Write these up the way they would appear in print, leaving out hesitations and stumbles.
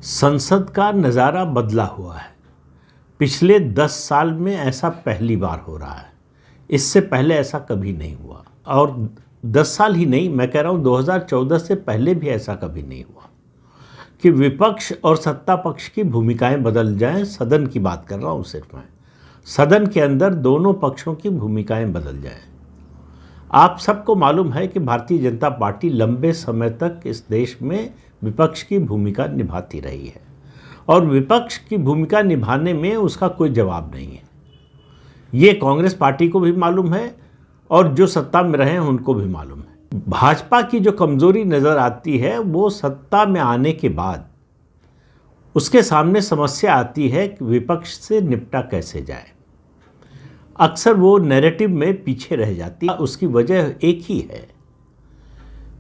संसद का नज़ारा बदला हुआ है। पिछले 10 साल में ऐसा पहली बार हो रहा है। इससे पहले ऐसा कभी नहीं हुआ, और 10 साल ही नहीं, मैं कह रहा हूँ 2014 से पहले भी ऐसा कभी नहीं हुआ कि विपक्ष और सत्ता पक्ष की भूमिकाएं बदल जाएं। सदन की बात कर रहा हूँ सिर्फ मैं, सदन के अंदर दोनों पक्षों की भूमिकाएं बदल जाएं। आप सबको मालूम है कि भारतीय जनता पार्टी लंबे समय तक इस देश में विपक्ष की भूमिका निभाती रही है, और विपक्ष की भूमिका निभाने में उसका कोई जवाब नहीं है। ये कांग्रेस पार्टी को भी मालूम है और जो सत्ता में रहे हैं उनको भी मालूम है। भाजपा की जो कमज़ोरी नज़र आती है वो सत्ता में आने के बाद उसके सामने समस्या आती है कि विपक्ष से निपटा कैसे जाए। अक्सर वो नैरेटिव में पीछे रह जाती है। उसकी वजह एक ही है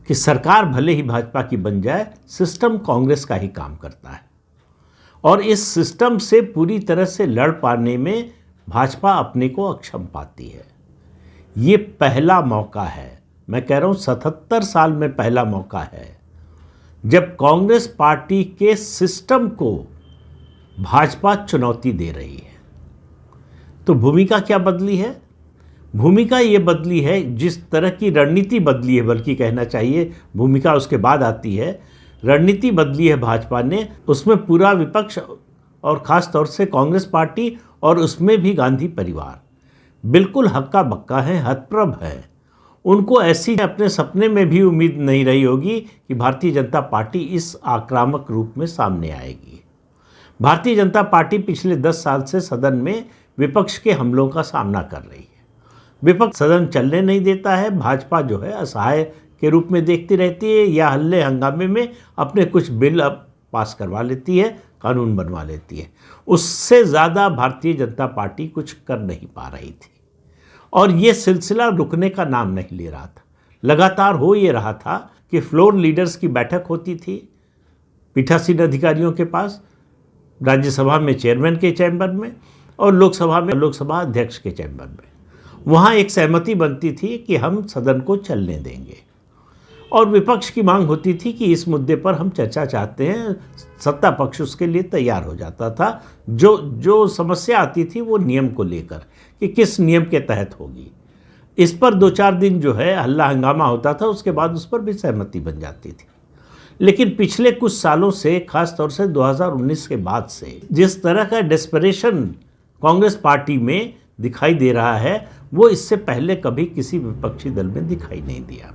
कि सरकार भले ही भाजपा की बन जाए, सिस्टम कांग्रेस का ही काम करता है, और इस सिस्टम से पूरी तरह से लड़ पाने में भाजपा अपने को अक्षम पाती है। ये पहला मौका है, मैं कह रहा हूँ 77 साल में पहला मौका है जब कांग्रेस पार्टी के सिस्टम को भाजपा चुनौती दे रही है। तो भूमिका क्या बदली है? भूमिका ये बदली है, जिस तरह की रणनीति बदली है, बल्कि कहना चाहिए भूमिका उसके बाद आती है। रणनीति बदली है भाजपा ने, उसमें पूरा विपक्ष और ख़ास तौर से कांग्रेस पार्टी और उसमें भी गांधी परिवार बिल्कुल हक्का बक्का है, हतप्रभ है। उनको ऐसी अपने सपने में भी उम्मीद नहीं रही होगी कि भारतीय जनता पार्टी इस आक्रामक रूप में सामने आएगी। भारतीय जनता पार्टी पिछले 10 साल से सदन में विपक्ष के हमलों का सामना कर रही है। विपक्ष सदन चलने नहीं देता है, भाजपा जो है असहाय के रूप में देखती रहती है, या हल्ले हंगामे में अपने कुछ बिल अब पास करवा लेती है, कानून बनवा लेती है। उससे ज़्यादा भारतीय जनता पार्टी कुछ कर नहीं पा रही थी, और ये सिलसिला रुकने का नाम नहीं ले रहा था। लगातार हो ये रहा था कि फ्लोर लीडर्स की बैठक होती थी पीठासीन अधिकारियों के पास, राज्यसभा में चेयरमैन के चैम्बर में और लोकसभा में लोकसभा अध्यक्ष के चैम्बर में। वहाँ एक सहमति बनती थी कि हम सदन को चलने देंगे, और विपक्ष की मांग होती थी कि इस मुद्दे पर हम चर्चा चाहते हैं। सत्ता पक्ष उसके लिए तैयार हो जाता था। जो समस्या आती थी वो नियम को लेकर कि किस नियम के तहत होगी, इस पर 2-4 दिन जो है हल्ला हंगामा होता था, उसके बाद उस पर भी सहमति बन जाती थी। लेकिन पिछले कुछ सालों से, खास तौर से 2019 के बाद से, जिस तरह का डेस्परेशन कांग्रेस पार्टी में दिखाई दे रहा है वो इससे पहले कभी किसी विपक्षी दल में दिखाई नहीं दिया।